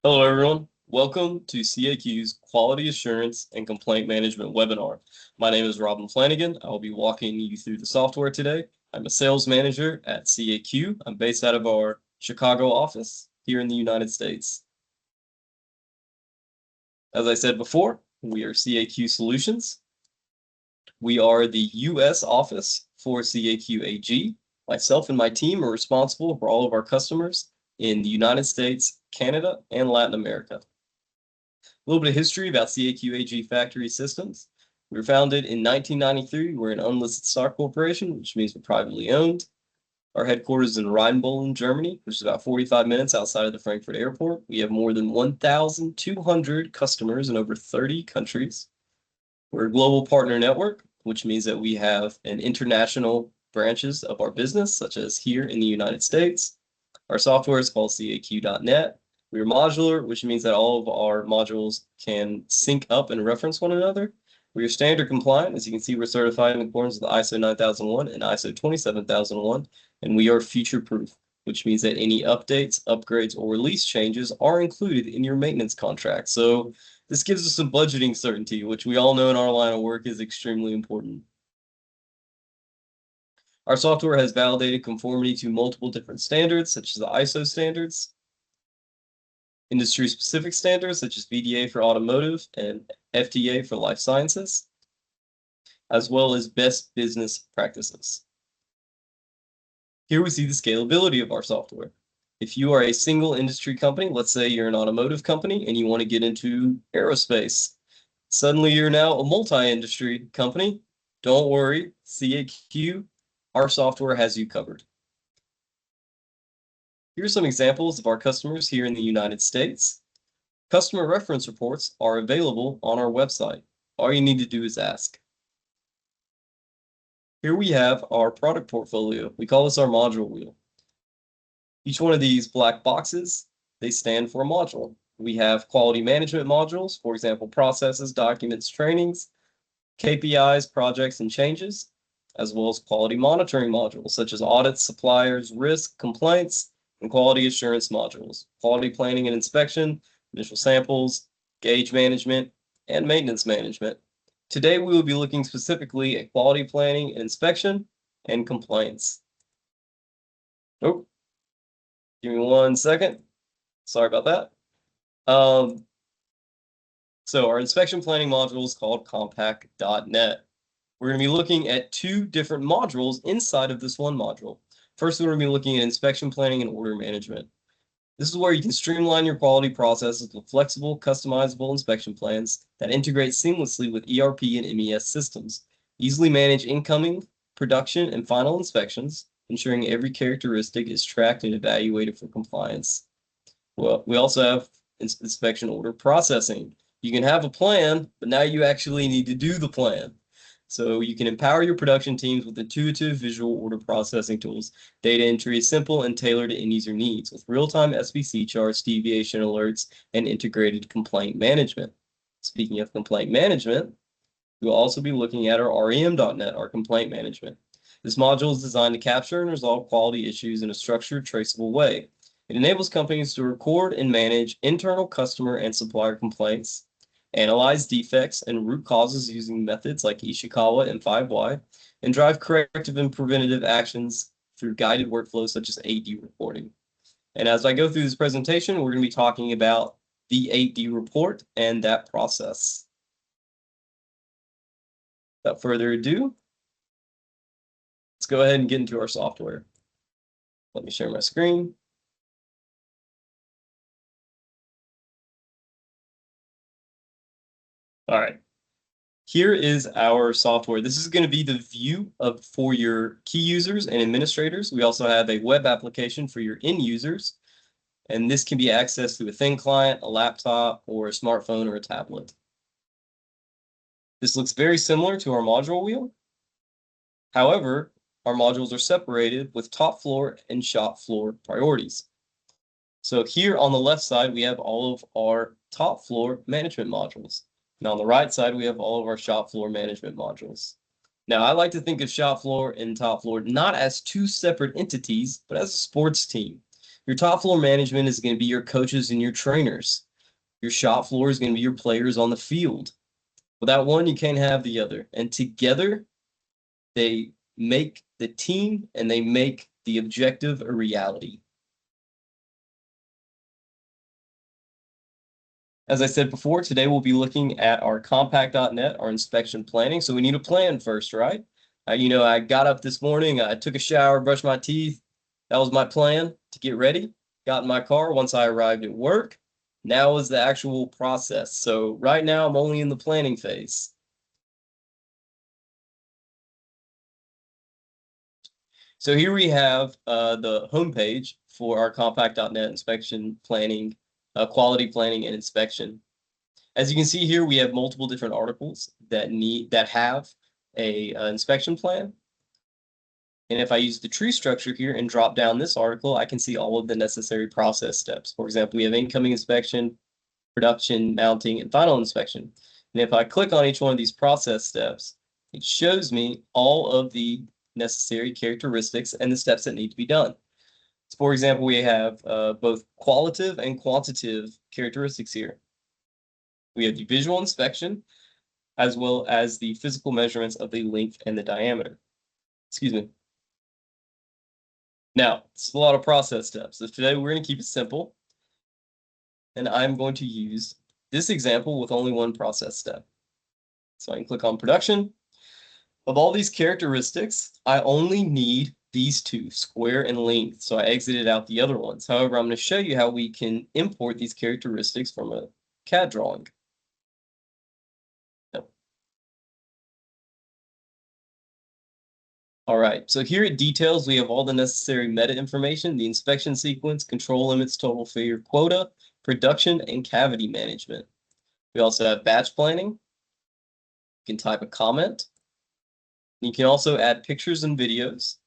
Hello, everyone. Welcome to CAQ's Quality Assurance and Complaint Management webinar. My name is Robin Flanagan. I will be walking you through the software today. I'm a sales manager at CAQ. I'm based out of our Chicago office here in the United States. As I said before, we are CAQ Solutions. We are the U.S. office for CAQ AG. Myself and my team are responsible for all of our customers in the United States, Canada, and Latin America. A little bit of history about CAQ AG Factory Systems. We were founded in 1993. We're an unlisted stock corporation, which means we're privately owned. Our headquarters is in Rheinbolen, Germany, which is about 45 minutes outside of the Frankfurt airport. We have more than 1,200 customers in over 30 countries. We're a global partner network, which means that we have an international branches of our business, such as here in the United States. Our software is called CAQ.net. We are modular, which means that all of our modules can sync up and reference one another. We are standard compliant. As you can see, we're certified in accordance with ISO 9001 and ISO 27001, and we are future-proof, which means that any updates, upgrades, or release changes are included in your maintenance contract. So this gives us some budgeting certainty, which we all know in our line of work is extremely important. Our software has validated conformity to multiple different standards, such as the ISO standards, industry-specific standards, such as VDA for automotive and FDA for life sciences, as well as best business practices. Here we see the scalability of our software. If you are a single industry company, let's say you're an automotive company and you want to get into aerospace, suddenly you're now a multi-industry company. Don't worry, CAQ, our software has you covered. Here are some examples of our customers here in the United States. Customer reference reports are available on our website. All you need to do is ask. Here we have our product portfolio. We call this our module wheel. Each one of these black boxes, they stand for a module. We have quality management modules, for example, processes, documents, trainings, KPIs, projects, and changes, as well as quality monitoring modules, such as audits, suppliers, risk, complaints, and quality assurance modules, quality planning and inspection, initial samples, gauge management, and maintenance management. Today, we will be looking specifically at quality planning and inspection and complaints. Oh, give me 1 second. Sorry about that. So our inspection planning module is called compact.net. We're going to be looking at two different modules inside of this one module. First, we're going to be looking at inspection planning and order management. This is where you can streamline your quality processes with flexible, customizable inspection plans that integrate seamlessly with ERP and MES systems. Easily manage incoming, production, and final inspections, ensuring every characteristic is tracked and evaluated for compliance. Well, we also have inspection order processing. You can have a plan, but now you actually need to do the plan. So you can empower your production teams with intuitive visual order processing tools. Data entry is simple and tailored to end-user needs with real-time SPC charts, deviation alerts, and integrated complaint management. Speaking of complaint management, we'll also be looking at our REM.net, our complaint management. This module is designed to capture and resolve quality issues in a structured, traceable way. It enables companies to record and manage internal customer and supplier complaints, analyze defects and root causes using methods like Ishikawa and 5Y, and drive corrective and preventative actions through guided workflows such as 8D reporting. And as I go through this presentation, we're going to be talking about the 8D report and that process. Without further ado, let's go ahead and get into our software. Let me share my screen. All right, here is our software. This is going to be the view for your key users and administrators. We also have a web application for your end users, and this can be accessed through a thin client, a laptop, or a smartphone or a tablet. This looks very similar to our module wheel. However, our modules are separated with top floor and shop floor priorities. So here on the left side, we have all of our top floor management modules. And on the right side, we have all of our shop floor management modules. Now, I like to think of shop floor and top floor not as two separate entities, but as a sports team. Your top floor management is going to be your coaches and your trainers. Your shop floor is going to be your players on the field. Without one, you can't have the other. And together, they make the team and they make the objective a reality. As I said before, today we'll be looking at our compact.net, our inspection planning. So we need a plan first, right? I got up this morning, I took a shower, brushed my teeth. That was my plan to get ready. Got in my car once I arrived at work. Now is the actual process. So right now I'm only in the planning phase. So here we have the homepage for our compact.net inspection planning, quality planning and inspection. As you can see here, we have multiple different articles that have a inspection plan. And if I use the tree structure here and drop down this article, I can see all of the necessary process steps. For example, we have incoming inspection, production, mounting, and final inspection. And if I click on each one of these process steps, it shows me all of the necessary characteristics and the steps that need to be done. So for example, we have both qualitative and quantitative characteristics here. We have the visual inspection, as well as the physical measurements of the length and the diameter. Excuse me. Now, it's a lot of process steps. So today we're going to keep it simple. And I'm going to use this example with only one process step. So I can click on production. Of all these characteristics, I only need these two, square and length. So I exited out the other ones. However, I'm going to show you how we can import these characteristics from a CAD drawing. All right, so here at details, we have all the necessary meta information, the inspection sequence, control limits, total failure quota, production, and cavity management. We also have batch planning. You can type a comment. You can also add pictures and videos,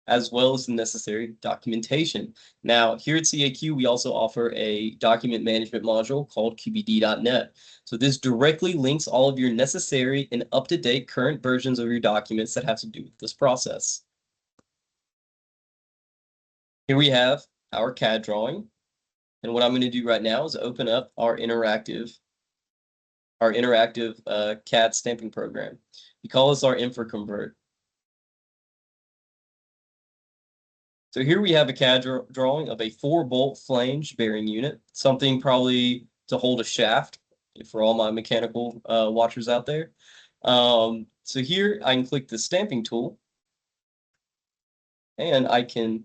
as well as the necessary documentation. Now, here at CAQ, we also offer a document management module called QBD.net. So this directly links all of your necessary and up-to-date current versions of your documents that have to do with this process. Here we have our CAD drawing. And what I'm going to do right now is open up our interactive CAD stamping program. We call this our InfraConvert. So here we have a CAD drawing of a 4-bolt flange bearing unit, something probably to hold a shaft for all my mechanical watchers out there. So here I can click the stamping tool and I can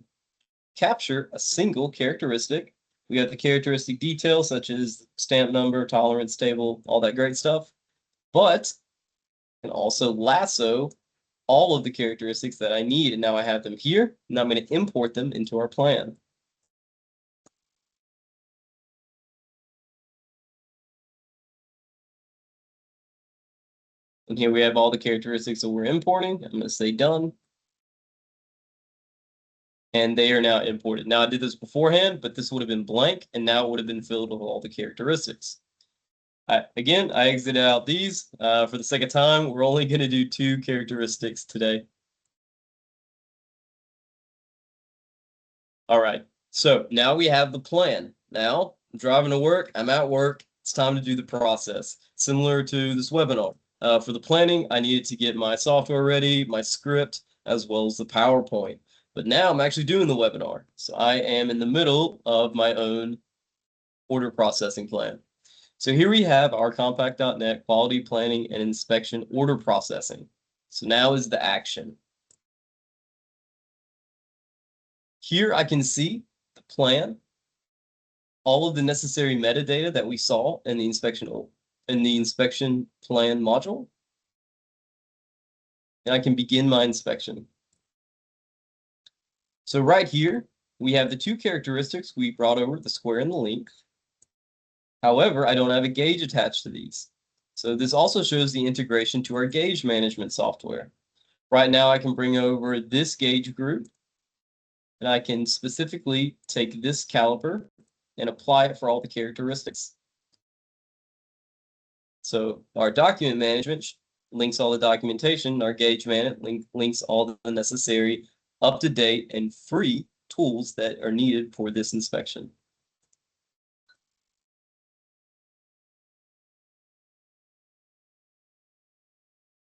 capture a single characteristic. We have the characteristic details such as stamp number, tolerance table, all that great stuff. But I can also lasso all of the characteristics that I need, and now I have them here, and I'm going to import them into our plan. And here we have all the characteristics that we're importing. I'm going to say done. And they are now imported. Now I did this beforehand, but this would have been blank, and now it would have been filled with all the characteristics. Again, I exited out these. For the sake of time, we're only going to do 2 characteristics today. All right, so now we have the plan. Now I'm driving to work, I'm at work, it's time to do the process. Similar to this webinar. For the planning, I needed to get my software ready, my script, as well as the PowerPoint. But now I'm actually doing the webinar. So I am in the middle of my own order processing plan. So here we have our compact.net quality planning and inspection order processing. So now is the action. Here I can see the plan, all of the necessary metadata that we saw in the inspection plan module. And I can begin my inspection. So right here, we have the 2 characteristics we brought over, the square and the length. However, I don't have a gauge attached to these. So this also shows the integration to our gauge management software. Right now, I can bring over this gauge group, and I can specifically take this caliper and apply it for all the characteristics. So our document management links all the documentation. Our gauge management links all the necessary up-to-date and free tools that are needed for this inspection.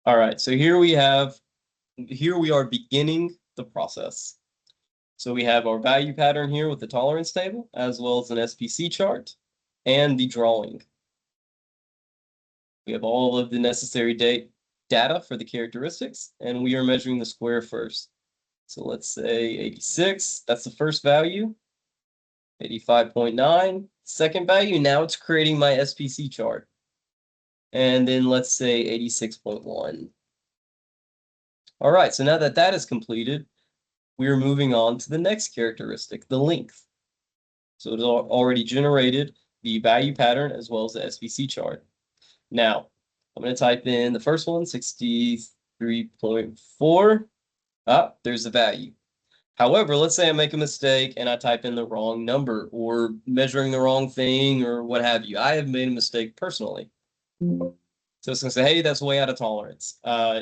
All right, so here we are beginning the process. So we have our value pattern here with the tolerance table, as well as an SPC chart and the drawing. We have all of the necessary data for the characteristics, and we are measuring the square first. So let's say 86, that's the first value. 85.9, second value. Now it's creating my SPC chart. And then let's say 86.1. All right, so now that that is completed, we are moving on to the next characteristic, the length. So it's already generated the value pattern as well as the SPC chart. Now, I'm going to type in the first one, 63.4. Ah, there's the value. However, let's say I make a mistake and I type in the wrong number or measuring the wrong thing or what have you. I have made a mistake personally. So it's going to say, hey, that's way out of tolerance.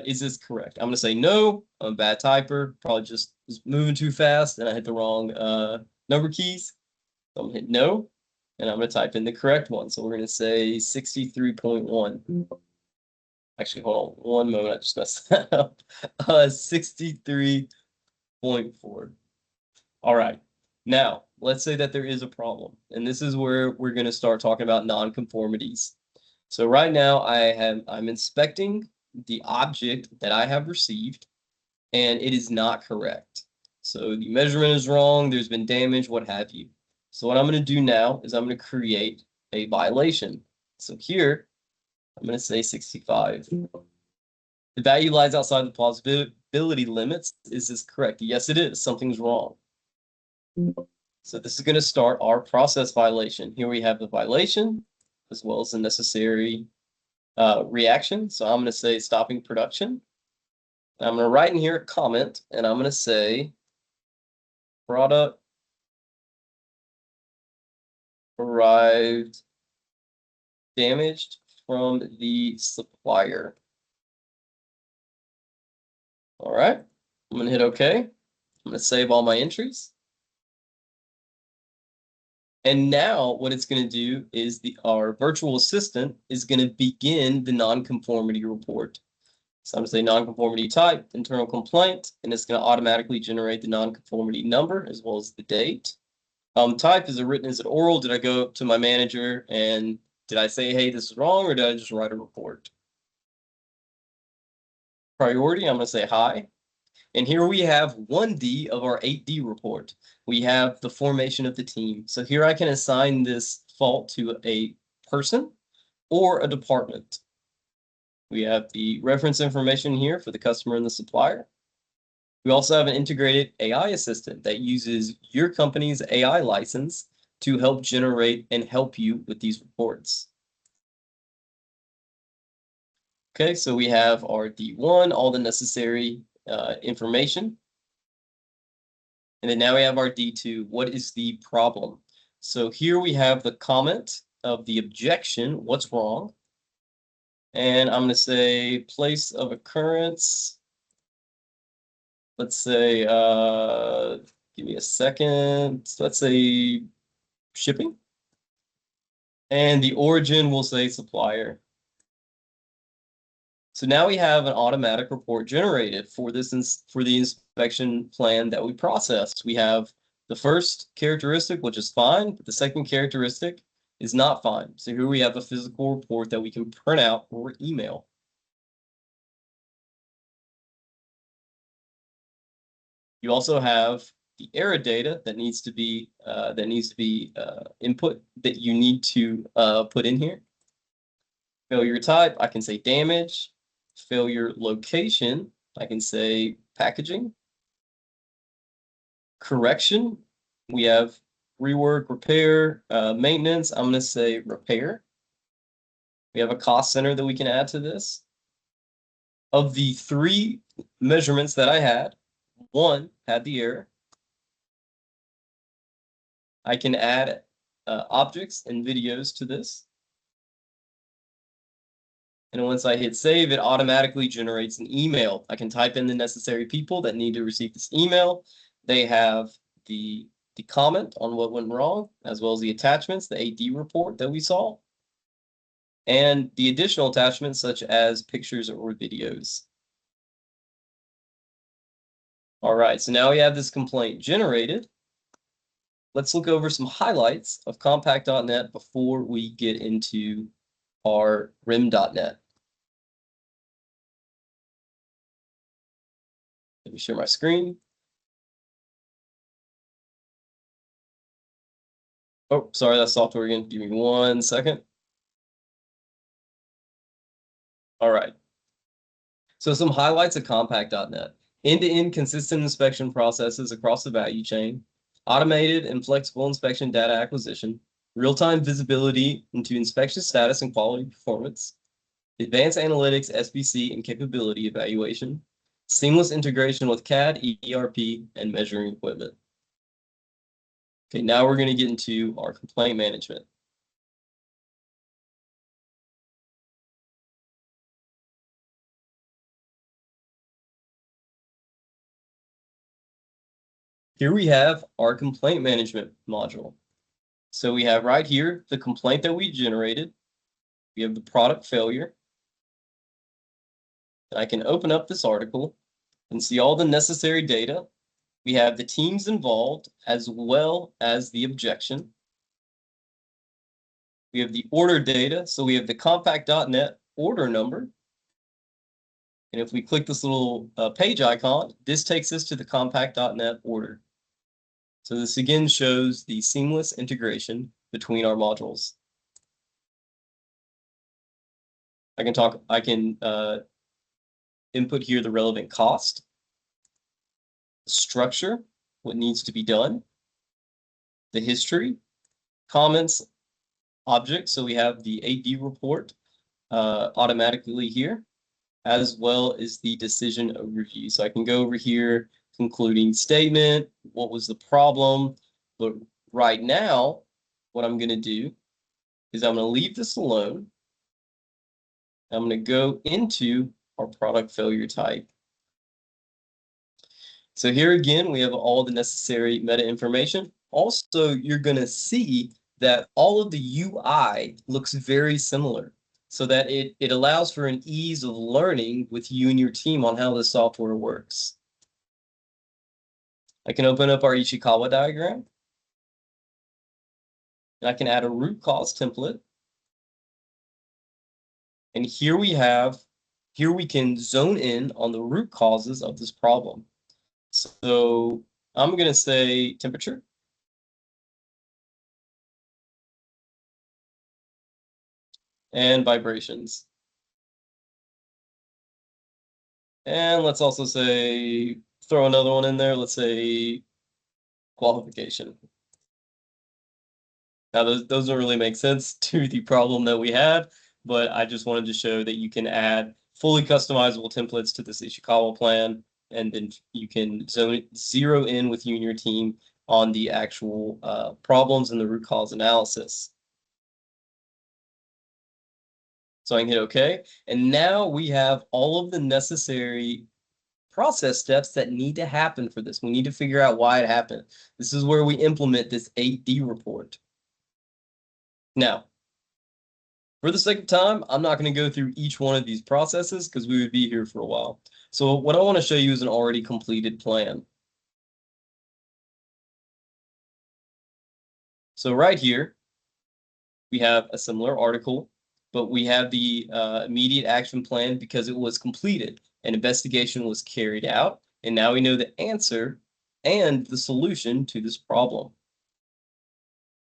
Is this correct? I'm going to say no. I'm a bad typer. Probably just was moving too fast and I hit the wrong number keys. So I'm going to hit no. And I'm going to type in the correct one. So we're going to say 63.1. Actually, hold on one moment. I just messed that up. 63.4. All right. Now, let's say that there is a problem. And this is where we're going to start talking about nonconformities. So right now I'm inspecting the object that I have received, and it is not correct. So the measurement is wrong, there's been damage, what have you. So what I'm going to do now is I'm going to create a violation. So here, I'm going to say 65. The value lies outside the plausibility limits. Is this correct? Yes, it is. Something's wrong. So this is going to start our process violation. Here we have the violation as well as the necessary reaction. So I'm going to say stopping production. I'm going to write in here a comment, and I'm going to say product arrived damaged from the supplier. All right, I'm going to hit OK. I'm going to save all my entries. And now what it's going to do is our virtual assistant is going to begin the nonconformity report. So I'm going to say nonconformity type, internal complaint, and it's going to automatically generate the nonconformity number as well as the date. Type, is it written, is it oral? Did I go up to my manager and did I say, hey, this is wrong, or did I just write a report? Priority, I'm going to say high. And here we have 1D of our 8D report. We have the formation of the team. So here I can assign this fault to a person or a department. We have the reference information here for the customer and the supplier. We also have an integrated AI assistant that uses your company's AI license to help generate and help you with these reports. Okay, so we have our D1, all the necessary information. And then now we have our D2. What is the problem? So here we have the comment of the objection. What's wrong? And I'm going to say place of occurrence. Let's say, give me a second. So let's say shipping. And the origin will say supplier. So now we have an automatic report generated for this for the inspection plan that we processed. We have the first characteristic, which is fine, but the second characteristic is not fine. So here we have a physical report that we can print out or email. You also have the error data that needs to be input that you need to put in here. Failure type, I can say damage. Failure location, I can say packaging. Correction, we have rework, repair, maintenance. I'm going to say repair. We have a cost center that we can add to this. Of the 3 measurements that I had, 1 had the error. I can add objects and videos to this. And once I hit save, it automatically generates an email. I can type in the necessary people that need to receive this email. They have the comment on what went wrong, as well as the attachments, the AD report that we saw, and the additional attachments such as pictures or videos. All right, so now we have this complaint generated. Let's look over some highlights of compact.net before we get into our rim.net. Let me share my screen. Oh, sorry, that's software again. Give me 1 second. All right. So some highlights of compact.net. End-to-end consistent inspection processes across the value chain, automated and flexible inspection data acquisition, real-time visibility into inspection status and quality performance, advanced analytics, SBC, and capability evaluation, seamless integration with CAD, ERP, and measuring equipment. Okay, now we're going to get into our complaint management. Here we have our complaint management module. So we have right here the complaint that we generated. We have the product failure. And I can open up this article and see all the necessary data. We have the teams involved as well as the objection. We have the order data. So we have the compact.net order number. And if we click this little page icon, this takes us to the compact.net order. So this again shows the seamless integration between our modules. I can input here the relevant cost, structure, what needs to be done, the history, comments, objects. So we have the AD report automatically here, as well as the decision overview. So I can go over here, concluding statement, what was the problem. But right now, what I'm going to do is I'm going to leave this alone. I'm going to go into our product failure type. So here again, we have all the necessary meta information. Also, you're going to see that all of the UI looks very similar, so that it allows for an ease of learning with you and your team on how the software works. I can open up our Ishikawa diagram. And I can add a root cause template. And here we can zone in on the root causes of this problem. So I'm going to say temperature. And vibrations. And let's also say, throw another one in there. Let's say qualification. Now, those don't really make sense to the problem that we had, but I just wanted to show that you can add fully customizable templates to this Ishikawa plan, and then you can zero in with you and your team on the actual problems and the root cause analysis. So I can hit OK. And now we have all of the necessary process steps that need to happen for this. We need to figure out why it happened. This is where we implement this 8D report. Now, for the sake of time, I'm not going to go through each one of these processes because we would be here for a while. So what I want to show you is an already completed plan. So right here, we have a similar article, but we have the immediate action plan because it was completed. An investigation was carried out, and now we know the answer and the solution to this problem.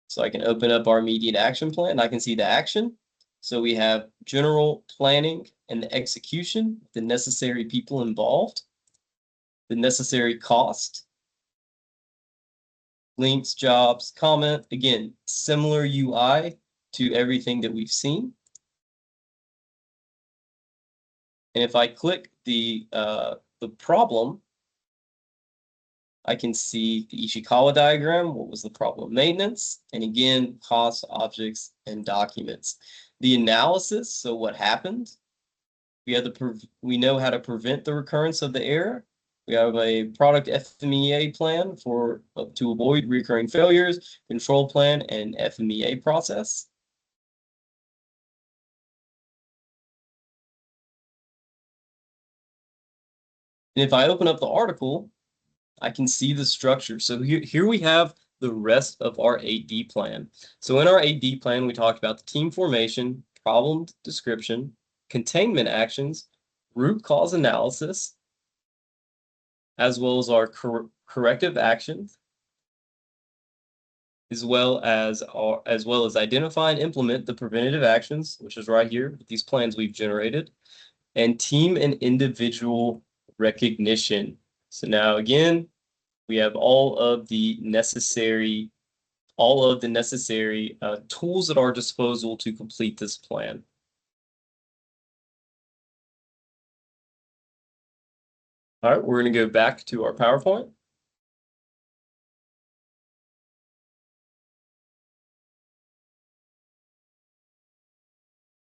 So I can open up our immediate action plan. I can see the action. So we have general planning and the execution, the necessary people involved, the necessary cost, links, jobs, comment. Again, similar UI to everything that we've seen. And if I click the problem, I can see the Ishikawa diagram, what was the problem, maintenance, and again, costs, objects, and documents. The analysis, so what happened, we know how to prevent the recurrence of the error, We have a product FMEA plan to avoid recurring failures, control plan, and FMEA process. And if I open up the article, I can see the structure. So here we have the rest of our 8D plan. So in our 8D plan, we talked about the team formation, problem description, containment actions, root cause analysis, as well as our corrective actions, as well as identify and implement the preventative actions, which is right here with these plans we've generated, and team and individual recognition. So now again, we have all of the necessary tools at our disposal to complete this plan. All right, we're going to go back to our PowerPoint.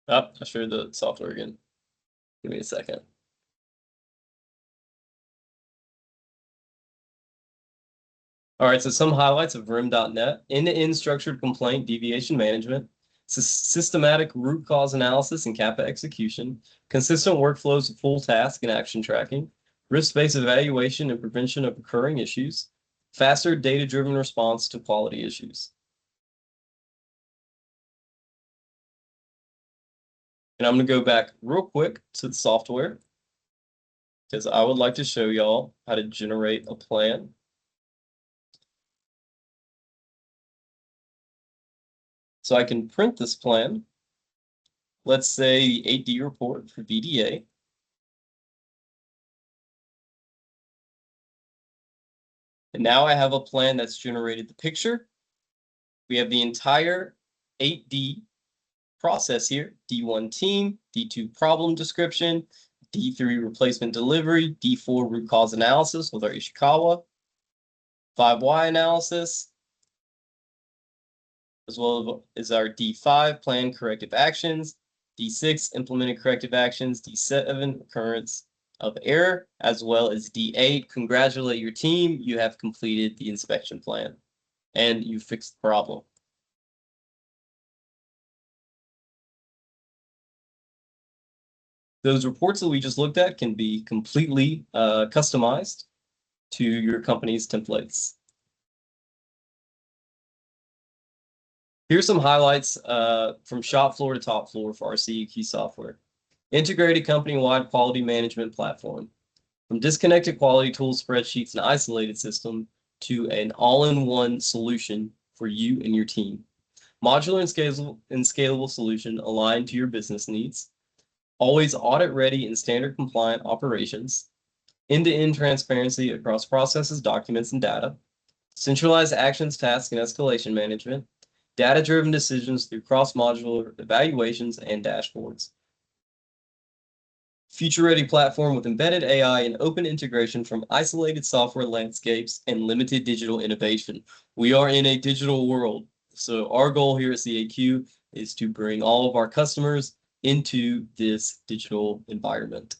Oh, I shared the software again. Give me a second. All right, so some highlights of RIM.net: end-to-end structured complaint deviation management, systematic root cause analysis and CAPA execution, consistent workflows of full task and action tracking, risk-based evaluation and prevention of occurring issues, faster data-driven response to quality issues. And I'm going to go back real quick to the software because I would like to show y'all how to generate a plan. So I can print this plan. Let's say the 8D report for VDA. And now I have a plan that's generated the picture. We have the entire 8D process here: D1 team, D2 problem description, D3 replacement delivery, D4 root cause analysis with our Ishikawa, 5Y analysis, as well as our D5 plan corrective actions, D6 implemented corrective actions, D7 occurrence of error, as well as D8 congratulate your team, you have completed the inspection plan and you fixed the problem. Those reports that we just looked at can be completely customized to your company's templates. Here's some highlights from shop floor to top floor for our CAQ software. Integrated company-wide quality management platform. From disconnected quality tools, spreadsheets, and isolated system to an all-in-one solution for you and your team. Modular and scalable solution aligned to your business needs. Always audit-ready and standard compliant operations. End-to-end transparency across processes, documents, and data. Centralized actions, tasks, and escalation management. Data-driven decisions through cross-modular evaluations and dashboards. Future-ready platform with embedded AI and open integration from isolated software landscapes and limited digital innovation. We are in a digital world, so our goal here at CAQ is to bring all of our customers into this digital environment.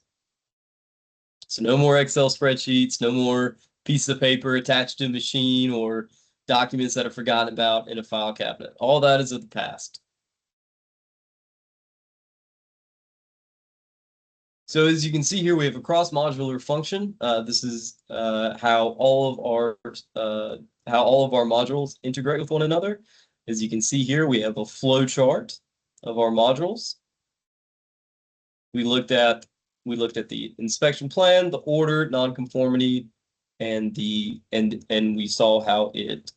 So no more Excel spreadsheets, no more piece of paper attached to a machine or documents that are forgotten about in a file cabinet. All that is of the past. So as you can see here, we have a cross-modular function. This is how all of our modules integrate with one another. As you can see here, we have a flow chart of our modules. We looked at the inspection plan, the order, nonconformity, and we saw how it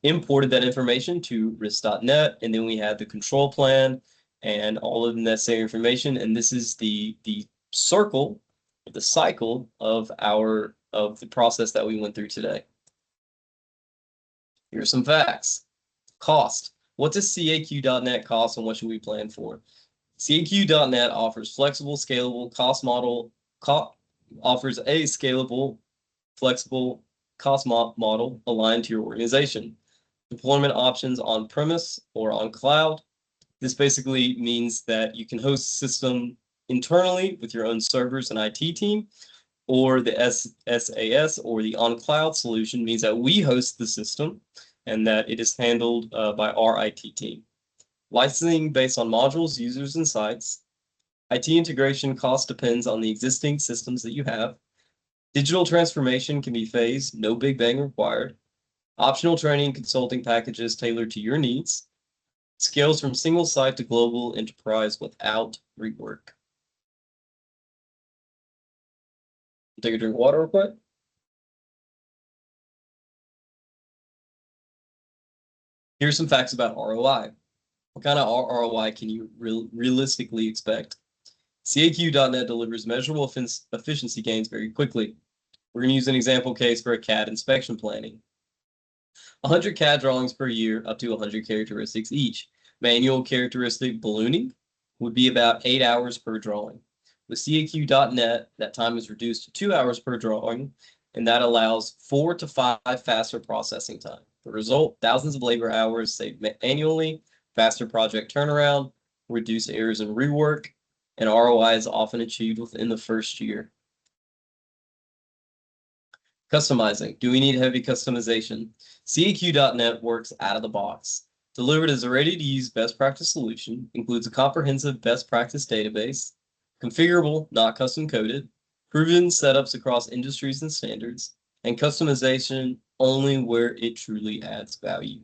imported that information to risk.net, and then we had the control plan and all of the necessary information. And this is the cycle of the process that we went through today. Here's some facts. Cost. What does CAQ.net cost and what should we plan for? CAQ.net offers flexible, scalable cost model, offers a scalable, flexible cost model aligned to your organization. Deployment options on premise or on cloud. This basically means that you can host a system internally with your own servers and IT team, or the SAS or the on-cloud solution means that we host the system and that it is handled by our IT team. Licensing based on modules, users, and sites. IT integration cost depends on the existing systems that you have. Digital transformation can be phased, no big bang required. Optional training and consulting packages tailored to your needs. Scales from single site to global enterprise without rework. Take a drink of water real quick. Here's some facts about ROI. What kind of ROI can you realistically expect? CAQ.net delivers measurable efficiency gains very quickly. We're going to use an example case for a CAD inspection planning. 100 CAD drawings per year, up to 100 characteristics each. Manual characteristic ballooning would be about 8 hours per drawing. With CAQ.net, that time is reduced to 2 hours per drawing, and that allows 4 to 5 faster processing time. The result, thousands of labor hours saved annually, faster project turnaround, reduced errors and rework, and ROI is often achieved within the first year. Customizing. Do we need heavy customization? CAQ.net works out of the box. Delivered as a ready-to-use best practice solution, includes a comprehensive best practice database, configurable, not custom-coded, proven setups across industries and standards, and customization only where it truly adds value.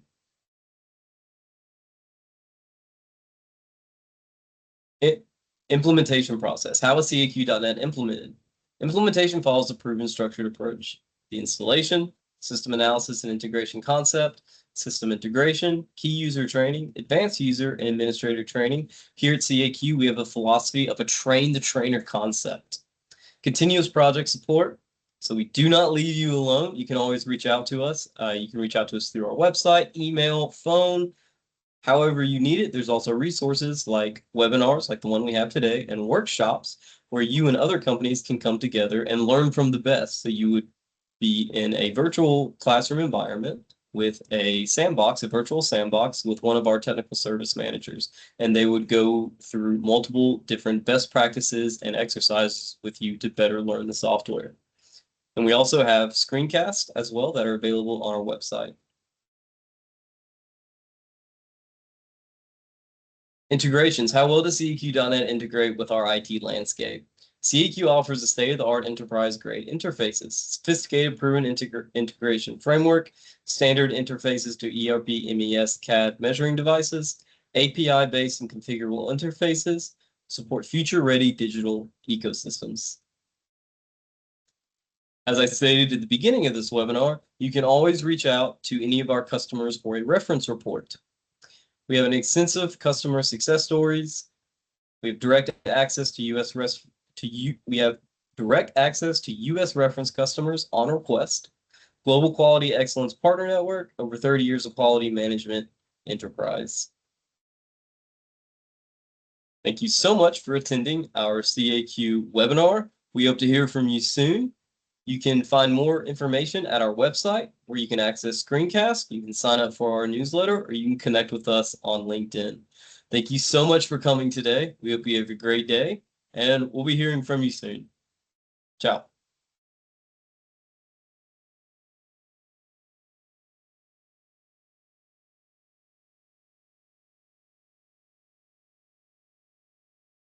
Implementation process. How is CAQ.net implemented? Implementation follows a proven structured approach. The installation, system analysis and integration concept, system integration, key user training, advanced user and administrator training. Here at CAQ, we have a philosophy of a train-the-trainer concept. Continuous project support. So we do not leave you alone. You can always reach out to us. You can reach out to us through our website, email, phone, however you need it. There's also resources like webinars, like the one we have today, and workshops where you and other companies can come together and learn from the best. So you would be in a virtual classroom environment with a sandbox, a virtual sandbox with one of our technical service managers. And they would go through multiple different best practices and exercises with you to better learn the software. And we also have screencasts as well that are available on our website. Integrations. How well does CAQ.net integrate with our IT landscape? CAQ offers a state-of-the-art enterprise-grade interfaces, sophisticated proven integration framework, standard interfaces to ERP, MES, CAD measuring devices, API-based and configurable interfaces, support future-ready digital ecosystems. As I stated at the beginning of this webinar, you can always reach out to any of our customers for a reference report. We have an extensive customer success stories. We have direct access to US reference customers on request. Global Quality Excellence Partner Network, over 30 years of quality management enterprise. Thank you so much for attending our CAQ webinar. We hope to hear from you soon. You can find more information at our website where you can access screencasts, you can sign up for our newsletter, or you can connect with us on LinkedIn. Thank you so much for coming today. We hope you have a great day, and we'll be hearing from you soon. Ciao.